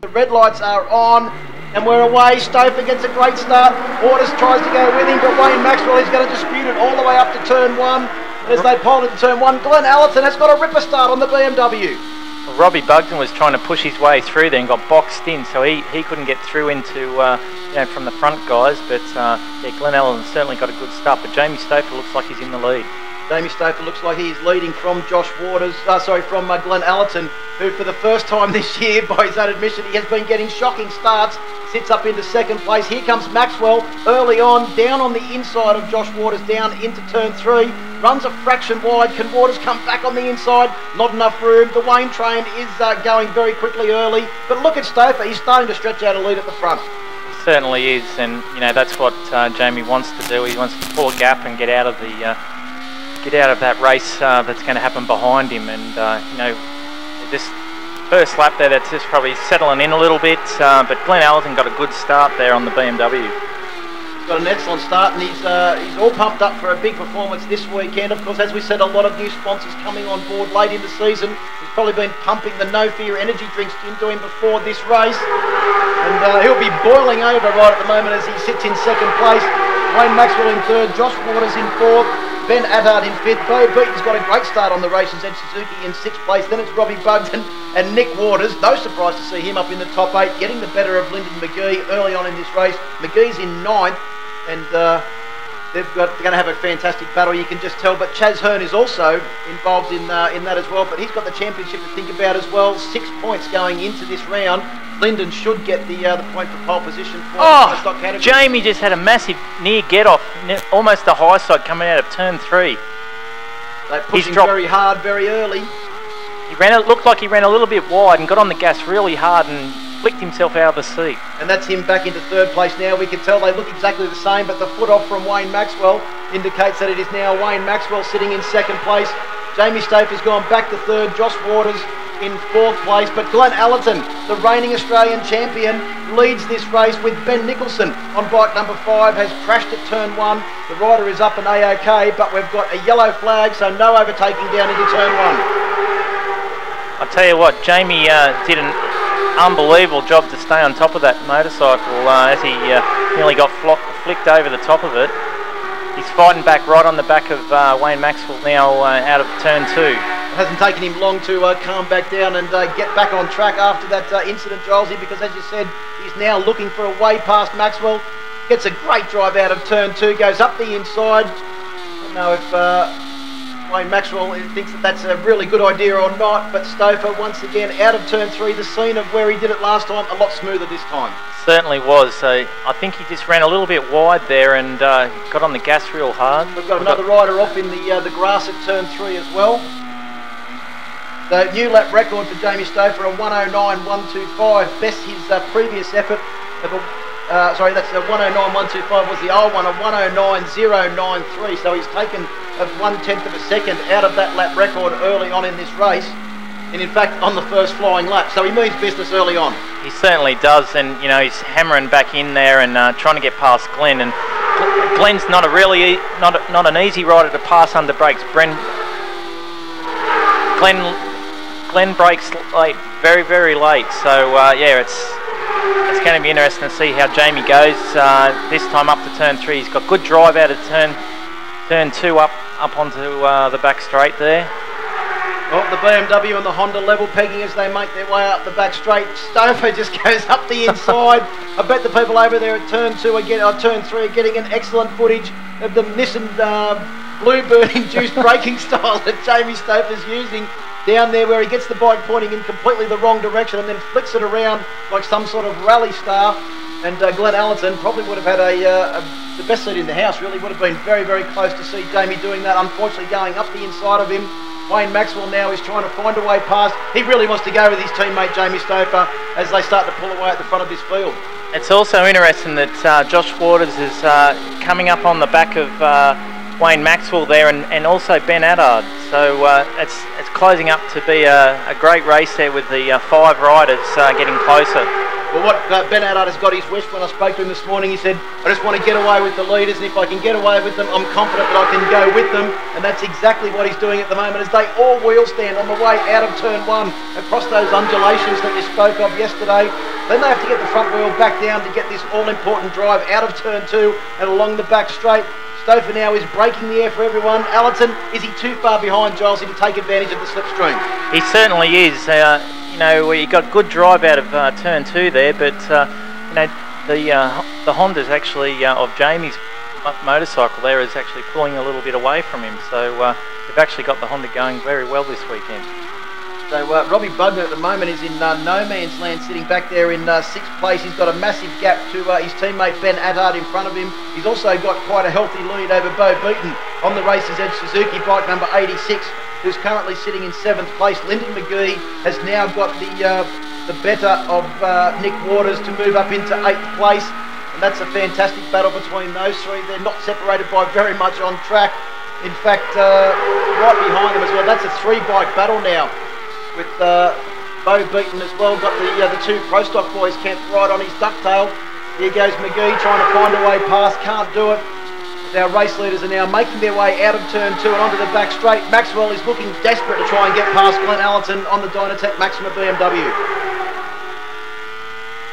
The red lights are on. And we're away. Stouffer gets a great start. Waters tries to go with him, but Wayne Maxwell is going to dispute it all the way up to turn 1. As they pull into turn 1, Glenn Allerton has got a ripper start on the BMW. Well, Robbie Bugden was trying to push his way through there and got boxed in, so he couldn't get through into from the front guys. But yeah, Glenn Allerton certainly got a good start. But Jamie Stouffer looks like he's in the lead. Jamie Stouffer looks like he's leading from from Glenn Allerton, who for the first time this year, by his own admission, he has been getting shocking starts. Sits up into second place. Here comes Maxwell early on, down on the inside of Josh Waters, down into turn 3. Runs a fraction wide. Can Waters come back on the inside? Not enough room. The Wayne train is going very quickly early. But look at Stouffer. He's starting to stretch out a lead at the front. He certainly is, and that's what Jamie wants to do. He wants to pull a gap and get out of that race that's going to happen behind him. And this first lap there, that's just probably settling in a little bit, but Glenn Allerton got a good start there on the BMW. He's got an excellent start, and he's all pumped up for a big performance this weekend. Of course, as we said, a lot of new sponsors coming on board late in the season. He's probably been pumping the No Fear energy drinks into him before this race, and he'll be boiling over right at the moment as he sits in second place. Wayne Maxwell in third, Josh Waters in fourth, Ben Attard in fifth. Bo Beaton's got a great start on the race and Suzuki in sixth place. Then it's Robbie Bugden and Nick Waters. No surprise to see him up in the top 8, getting the better of Lyndon McGee early on in this race. McGee's in ninth, and they're going to have a fantastic battle, you can just tell. But Chaz Hearn is also involved in that as well, but he's got the championship to think about as well. 6 points going into this round. Lyndon should get the point for pole position for the stock category. Jamie just had a massive near get-off, almost the high side coming out of turn 3. They're pushing very hard, very early. It looked like he ran a little bit wide and got on the gas really hard and flicked himself out of the seat. And that's him back into third place now. We can tell they look exactly the same, but the foot off from Wayne Maxwell indicates that it is now Wayne Maxwell sitting in second place. Jamie Stouffer's gone back to third. Josh Waters in fourth place, but Glenn Allerton, the reigning Australian champion, leads this race with Ben Nicholson on bike number 5, has crashed at turn 1. The rider is up and A-OK, but we've got a yellow flag, so no overtaking down into turn 1. I'll tell you what, Jamie did an unbelievable job to stay on top of that motorcycle as he nearly got flicked over the top of it. He's fighting back right on the back of Wayne Maxwell now out of turn 2. It hasn't taken him long to calm back down and get back on track after that incident, Gilesy, because as you said, he's now looking for a way past Maxwell. Gets a great drive out of turn 2, goes up the inside. I don't know if Wayne Maxwell thinks that that's a really good idea or not, but Stouffer once again out of turn 3, the scene of where he did it last time, a lot smoother this time. Certainly was. So I think he just ran a little bit wide there and got on the gas real hard. We've got another rider off in the grass at turn 3 as well. The new lap record for Jamie Stouffer, a 109.125, best his previous effort of sorry, that's a 109.125 was the old one, a 109.093. So he's taken a 1/10 of a second out of that lap record early on in this race, and in fact on the first flying lap. So he means business early on. He certainly does, and he's hammering back in there and trying to get past Glenn. And Glenn's not an easy rider to pass under brakes. Glenn brakes late, very, very late. So yeah, it's going to be interesting to see how Jamie goes this time up to turn 3. He's got good drive out of turn 2 up onto the back straight there. Well, the BMW and the Honda level pegging as they make their way up the back straight. Stouffer just goes up the inside. I bet the people over there at turn 2 turn 3 are getting an excellent footage of the Nissan Bluebird induced braking style that Jamie Stouffer's using down there, where he gets the bike pointing in completely the wrong direction and then flicks it around like some sort of rally star. And Glenn Allerton probably would have had the best seat in the house. Really would have been very, very close to see Jamie doing that. Unfortunately, going up the inside of him. Wayne Maxwell now is trying to find a way past. He really wants to go with his teammate Jamie Stouffer as they start to pull away at the front of this field. It's also interesting that Josh Waters is coming up on the back of Wayne Maxwell there, and also Ben Attard. So it's closing up to be a great race there with the 5 riders getting closer. Well, what Ben Haddad has got his wish. When I spoke to him this morning, he said, I just want to get away with the leaders, and if I can get away with them, I'm confident that I can go with them. And that's exactly what he's doing at the moment, as they all wheel stand on the way out of turn one, across those undulations that we spoke of yesterday. Then they have to get the front wheel back down to get this all-important drive out of turn two and along the back straight. Stouffer now is breaking the air for everyone. Allerton, is he too far behind Gilesy to take advantage of the slipstream? He certainly is. You know, he got good drive out of turn two there, but you know, the Honda's actually of Jamie's motorcycle there is actually pulling a little bit away from him. So they've actually got the Honda going very well this weekend. So Robbie Bugner at the moment is in no man's land, sitting back there in sixth place. He's got a massive gap to his teammate Ben Haddad in front of him. He's also got quite a healthy lead over Bo Beaton on the Racing's Edge Suzuki bike number 86, who's currently sitting in seventh place. Lyndon McGee has now got the better of Nick Waters to move up into eighth place, and that's a fantastic battle between those three. They're not separated by very much on track. In fact, right behind them as well. That's a three-bike battle now, with Bo Beaton as well. Got the two Pro Stock boys camped right on his ducktail. Here goes McGee trying to find a way past, can't do it. Our race leaders are now making their way out of turn two and onto the back straight. Maxwell is looking desperate to try and get past Glenn Allerton on the Dynatec Maxima BMW.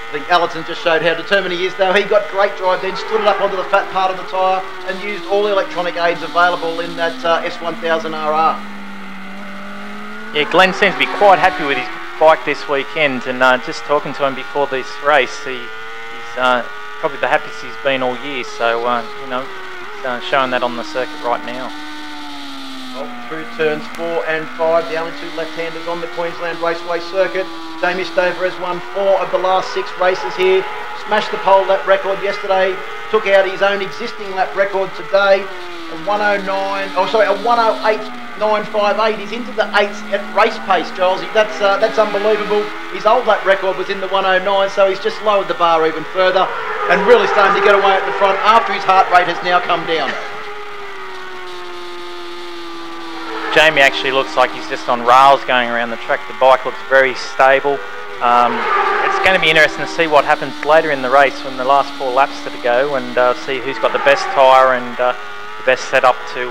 I think Allerton just showed how determined he is, though. He got great drive, then stood it up onto the fat part of the tyre and used all the electronic aids available in that S1000RR. Yeah, Glenn seems to be quite happy with his bike this weekend, and just talking to him before this race, he's probably the happiest he's been all year. So you know, he's showing that on the circuit right now. Well, through turns 4 and 5, the only two left-handers on the Queensland Raceway circuit. Jamie Stouffer has won 4 of the last 6 races here. Smashed the pole lap record yesterday. Took out his own existing lap record today. A 108.958. He's into the 8s at race pace, Gilesy. That's unbelievable. His old lap record was in the 109, so he's just lowered the bar even further and really starting to get away at the front after his heart rate has now come down. Jamie actually looks like he's just on rails going around the track. The bike looks very stable. It's going to be interesting to see what happens later in the race when the last 4 laps to go, and see who's got the best tyre and the best setup to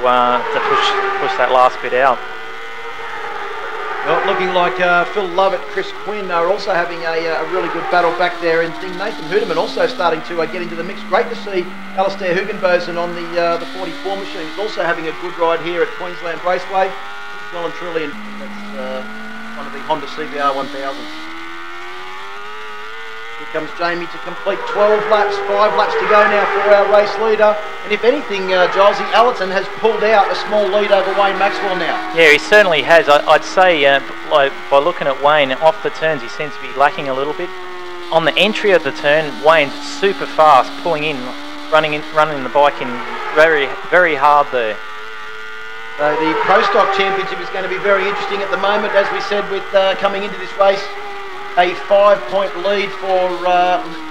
push that last bit out. Well, looking like Phil Lovett, Chris Quinn are also having a really good battle back there, and Nathan Huderman also starting to get into the mix. Great to see Alistair Hugenbosen on the 44 machine. He's also having a good ride here at Queensland Raceway. He's well and truly in, that's one of the Honda CBR 1000s. Here comes Jamie to complete 12 laps, 5 laps to go now for our race leader. And if anything, Gilesy, Allerton has pulled out a small lead over Wayne Maxwell now. Yeah, he certainly has. I'd say, by looking at Wayne, off the turns he seems to be lacking a little bit. On the entry of the turn, Wayne's super fast, pulling in, running the bike in very, very hard there. So the Pro Stock Championship is going to be very interesting at the moment, as we said, with coming into this race. A 5-point lead for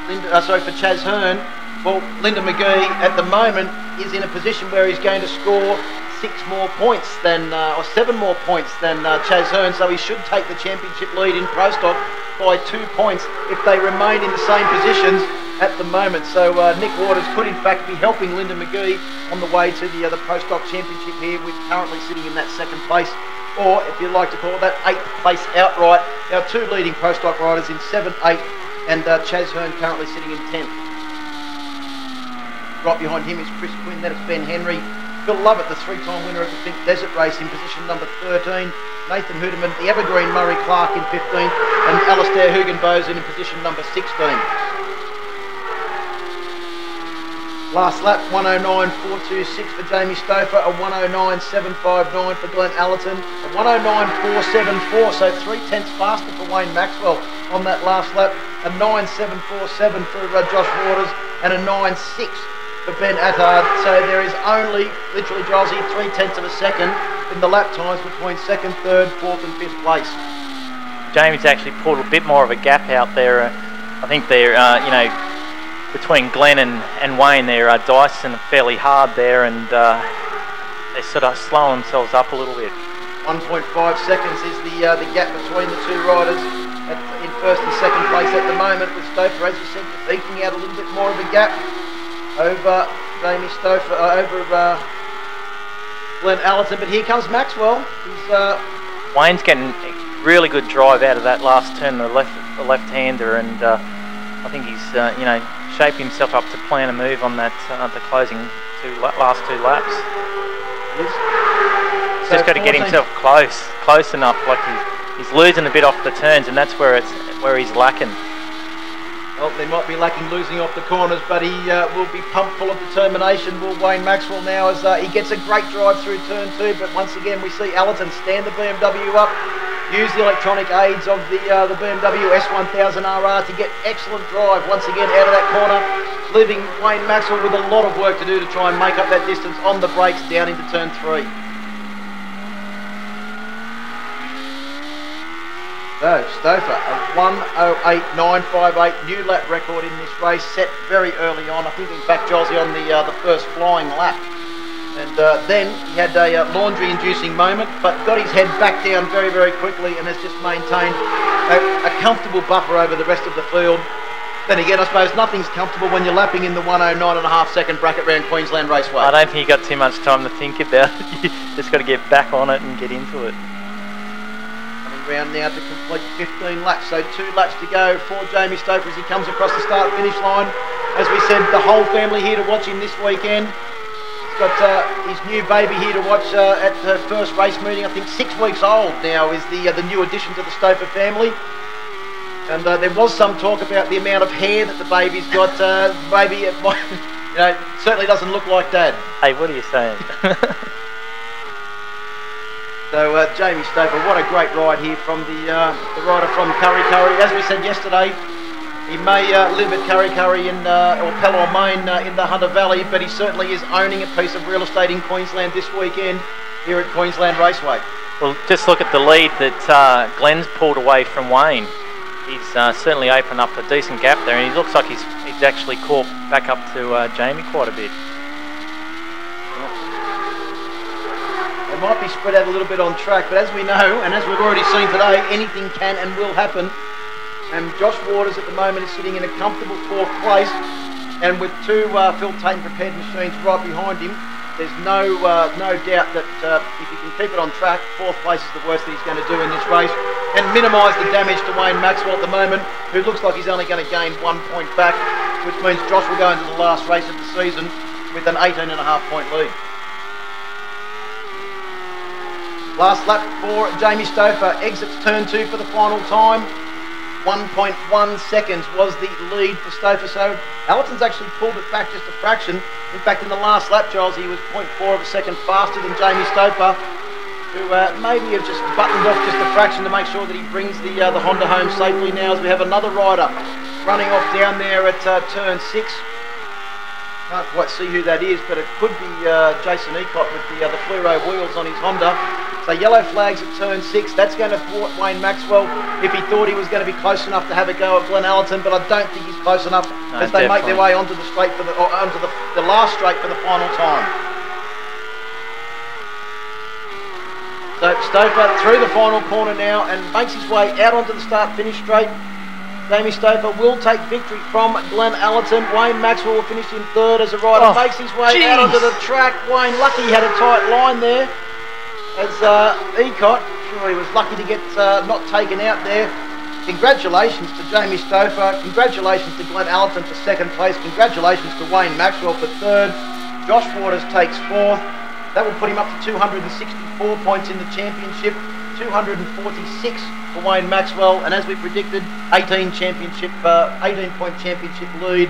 Chaz Hearn. Well, Lyndon McGee at the moment is in a position where he's going to score 6 more points than, or 7 more points than Chaz Hearn, so he should take the championship lead in Pro Stock by 2 points if they remain in the same positions at the moment. So Nick Waters could in fact be helping Lyndon McGee on the way to the Pro Stock Championship here, with currently sitting in that 2nd place, or if you like to call it that, 8th place outright. Our 2 leading Pro Stock riders in 7th, 8th, and Chaz Hearn currently sitting in 10th. Right behind him is Chris Quinn, then it's Ben Henry. Phil Lovett, the 3-time winner of the Pink Desert Race, in position number 13. Nathan Huderman, the evergreen Murray Clark in 15th, and Alistair Hugenbosen in position number 16. Last lap, 109.426 for Jamie Stouffer, a 109.759 for Glenn Allerton, a 109.474, so 3/10 faster for Wayne Maxwell on that last lap, a 9.747 for Josh Waters, and a 9.6 for Ben Haddad. So there is only, literally, Gilesy, 3/10 of a second in the lap times between 2nd, 3rd, 4th and 5th place. Jamie's actually pulled a bit more of a gap out there. I think they're, you know, between Glenn and Wayne, they're dicing fairly hard there, and they sort of slow themselves up a little bit. 1.5 seconds is the gap between the 2 riders in first and second place at the moment, with Stouffer, as you said, eking out a little bit more of a gap over Jamie Stouffer, over Glenn Allerton. But here comes Maxwell. He's Wayne's getting a really good drive out of that last turn, the left-hander, and I think he's shaped himself up to plan a move on that the closing last two laps. He's just got to get himself close enough. Like he's losing a bit off the turns, and that's where he's lacking. Well, they might be lacking losing off the corners, but he will be pumped full of determination, will Wayne Maxwell now, as he gets a great drive through turn 2. But once again, we see Allerton stand the BMW up, use the electronic aids of the BMW S1000RR to get excellent drive once again out of that corner, leaving Wayne Maxwell with a lot of work to do to try and make up that distance on the brakes down into turn 3. So, Stouffer, a 1:08.958 new lap record in this race, set very early on. I think, in fact, Jossie, on the first flying lap. And then he had a laundry-inducing moment, but got his head back down very, very quickly and has just maintained a comfortable buffer over the rest of the field. Then again, I suppose nothing's comfortable when you're lapping in the 1:09.5 second bracket round Queensland Raceway. I don't think you got too much time to think about it. You just got to get back on it and get into it. Round now to complete 15 laps, so 2 laps to go for Jamie Stouffer as he comes across the start finish line. As we said, the whole family here to watch him this weekend. He's got his new baby here to watch at her first race meeting. I think 6 weeks old now is the new addition to the Stouffer family. And there was some talk about the amount of hair that the baby's got. Baby, it might, certainly doesn't look like Dad. Hey, what are you saying? So Jamie Stouffer, what a great ride here from the rider from Kurri Kurri. As we said yesterday, he may live at Kurri Kurri or Pelham in the Hunter Valley, but he certainly is owning a piece of real estate in Queensland this weekend here at Queensland Raceway. Well, just look at the lead that Glenn's pulled away from Wayne. He's certainly opened up a decent gap there, and he looks like he's actually caught back up to Jamie quite a bit. They might be spread out a little bit on track, but as we know, and as we've already seen today, anything can and will happen. And Josh Waters at the moment is sitting in a comfortable 4th place, and with 2 Phil Tate prepared machines right behind him, there's no doubt that if he can keep it on track, 4th place is the worst that he's going to do in this race, and minimise the damage to Wayne Maxwell at the moment, who looks like he's only going to gain 1 point back, which means Josh will go into the last race of the season with an 18.5 point lead. Last lap for Jamie Stouffer, exits turn 2 for the final time. 1.1 seconds was the lead for Stouffer, so Allerton's actually pulled it back just a fraction. In fact, in the last lap, Giles, he was 0.4 of a second faster than Jamie Stouffer, who maybe have just buttoned off just a fraction to make sure that he brings the Honda home safely now, as we have another rider running off down there at turn 6. Can't quite see who that is, but it could be Jason Ecott with the fluoro wheels on his Honda. So yellow flags at turn 6. That's going to thwart Wayne Maxwell if he thought he was going to be close enough to have a go at Glenn Allerton, but I don't think he's close enough as they make their way onto the straight onto the last straight for the final time. So Stouffer through the final corner now and makes his way out onto the start-finish straight. Jamie Stouffer will take victory from Glenn Allerton. Wayne Maxwell will finish in 3rd as a rider makes his way out onto the track. Wayne lucky he had a tight line there, as Ecott, sure he was lucky to get not taken out there. Congratulations to Jamie Stouffer, congratulations to Glenn Allerton for 2nd place, congratulations to Wayne Maxwell for 3rd. Josh Waters takes 4th. That will put him up to 264 points in the championship, 246 for Wayne Maxwell, and as we predicted, 18-point championship lead